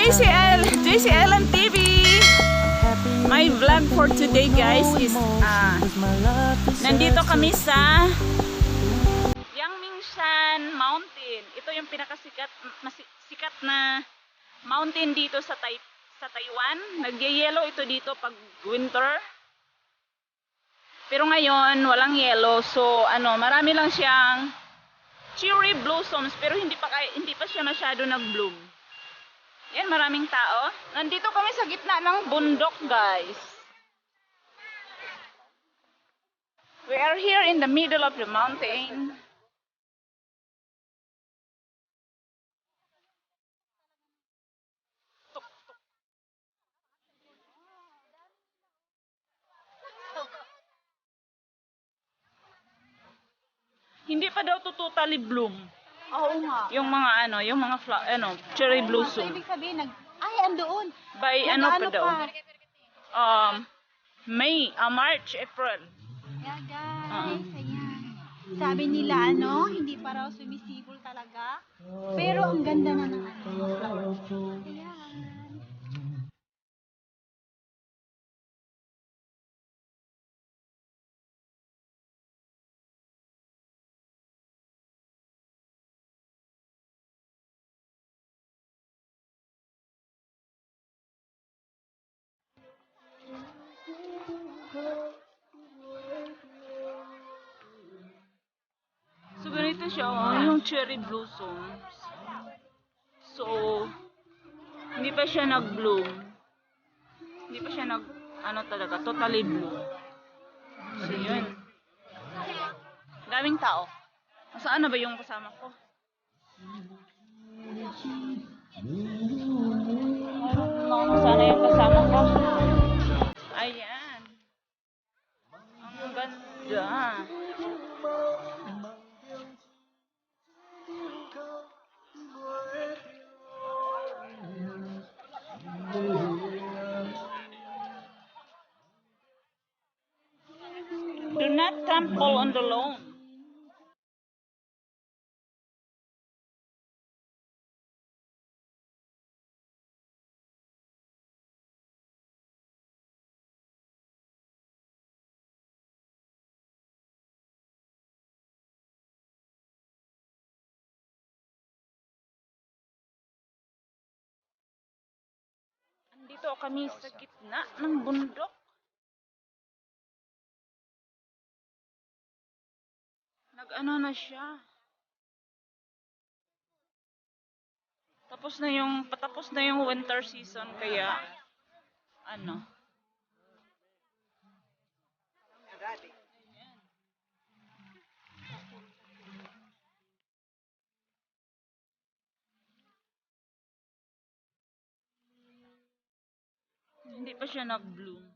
JC Ellen TV. My vlog for today guys is nandito kami sa Yangmingshan Mountain. Ito yung pinakasikat sikat na mountain dito sa Taiwan. Nagye-yellow ito dito pag winter. Pero ngayon walang yellow, so marami lang siyang cherry blossoms pero hindi pa siya masyado nag-bloom. Yan, maraming tao. Nandito kami sa gitna ng bundok, guys. We are here in the middle of the mountain. Hindi pa daw to totally bloom. Oo nga. Yung mga cherry blossom. So, ibig sabihin, andoon. By pa daw? March, April. Yeah, guys. Ayan. Sabi nila, hindi pa raw sumisibol talaga. Pero ang ganda na ng flowers. Ayan. So, ganito siya, yung cherry blossoms. So, hindi pa siya nag-bloom. Hindi pa siya talaga, totally bloom. So, yun. Daming tao. Saan na ba yung kasama ko? Saan na yung kasama ko? Ayan. Ang ganda. Do not trample on the lawn. Andito kami sa gitna ng bundok. Nag-ano na siya. Patapos na yung winter season, kaya hindi pa siya nag-bloom.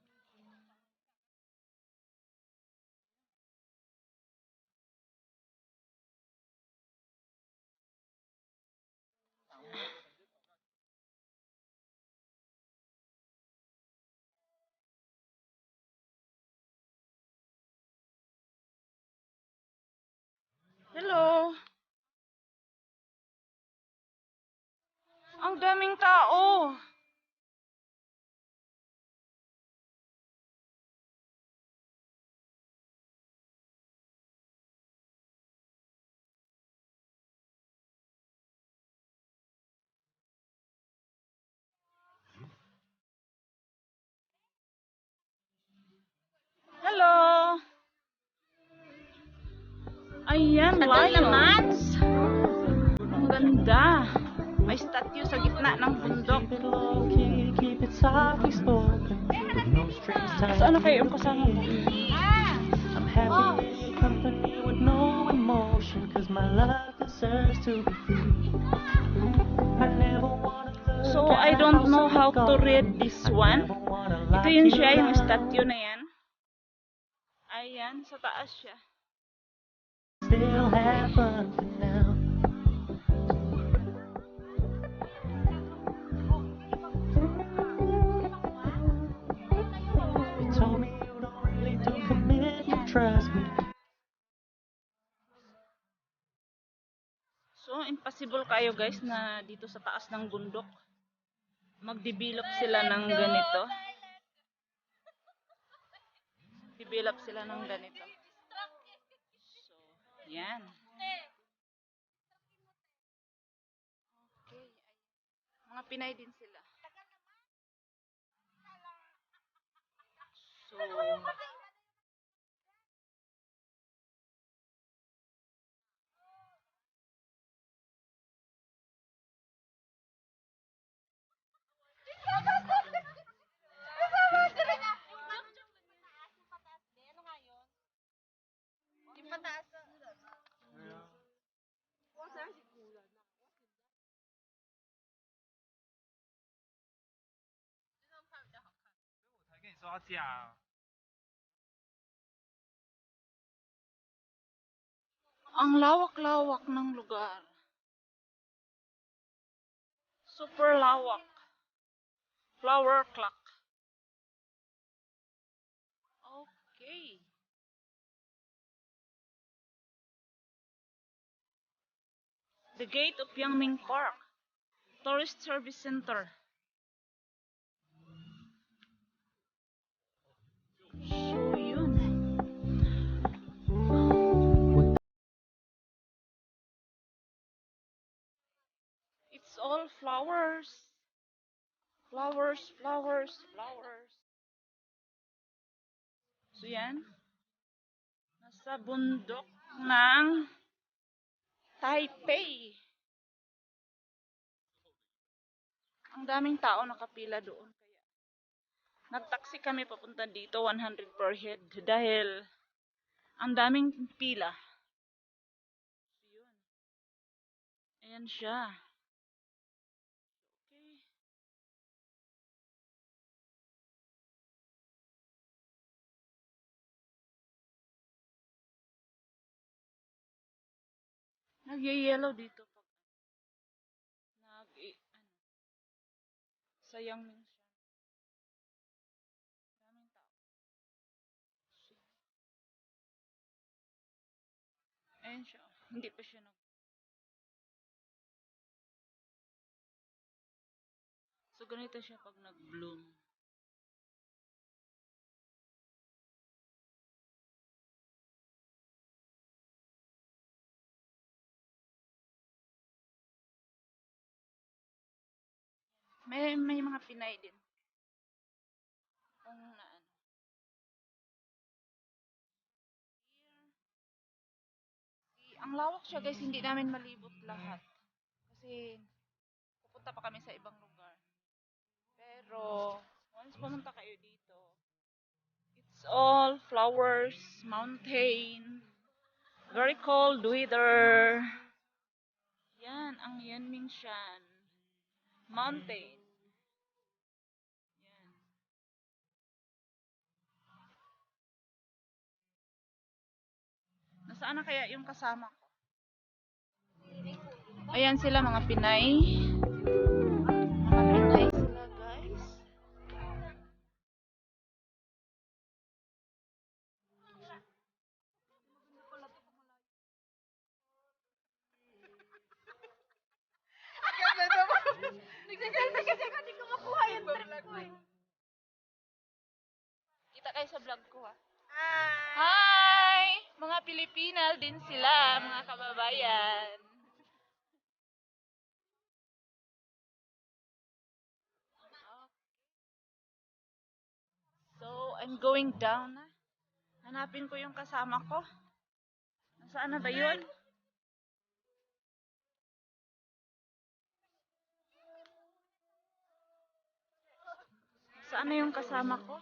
Hello. Ang daming tao. Hello. Ayan, lions. Ang ganda. May statue sa gitna ng bundok. So, ano kayo yung kasama mo? I'm happy in your company with no emotion, cause my love deserves to be free. I never wanna look. So, I don't know how to read this one. Ito yun siya, yung statue na yan. Ayan, sa taas siya. Still have fun for now. You told me you don't really do commitment, trust me. So, impossible kayo guys na dito sa taas ng bundok. Magdevelop sila ng ganito. Develop sila ng ganito. So, yan. Okay. Mga Pinay din sila. So, Yung pataas. ang lawak-lawak ng lugar. Super lawak. Flower clock. Okay. The gate of Yangming Park. Tourist Service Center. So, yun. It's all flowers. Flowers, flowers, flowers. So, yan. Nasa bundok ng Taipei. Ang daming tao nakapila doon. Kaya nagtaksi kami papunta dito, 100 per head. Dahil ang daming pila. So, yun. Ayan siya. Okay. Nagyayellow dito pag sayang min siya. Daming tao. Ayan siya. Hindi pa siya So, ganito siya pag nag-bloom. May mga Pinay din. Kung na ano. Ang lawak siya guys, hindi namin malibot lahat. Kasi pupunta pa kami sa ibang lugar. Pero once pumunta kayo dito, it's all flowers, mountain, very cold weather. Yan, ang Yanmingshan Mountain. Yan. Nasaan na kaya yung kasama ko? Ayan sila mga Pinay. Mga Pinay sila guys. Nagsasalta kasi ako, hindi ko makuha yung trip ko eh. Kita kayo sa vlog ko ha. Hi! Hi! Mga Pilipinal din sila, mga kababayan. So, I'm going down na. Hanapin ko yung kasama ko. Nasaan na ba yun? Saan na yung kasama ko?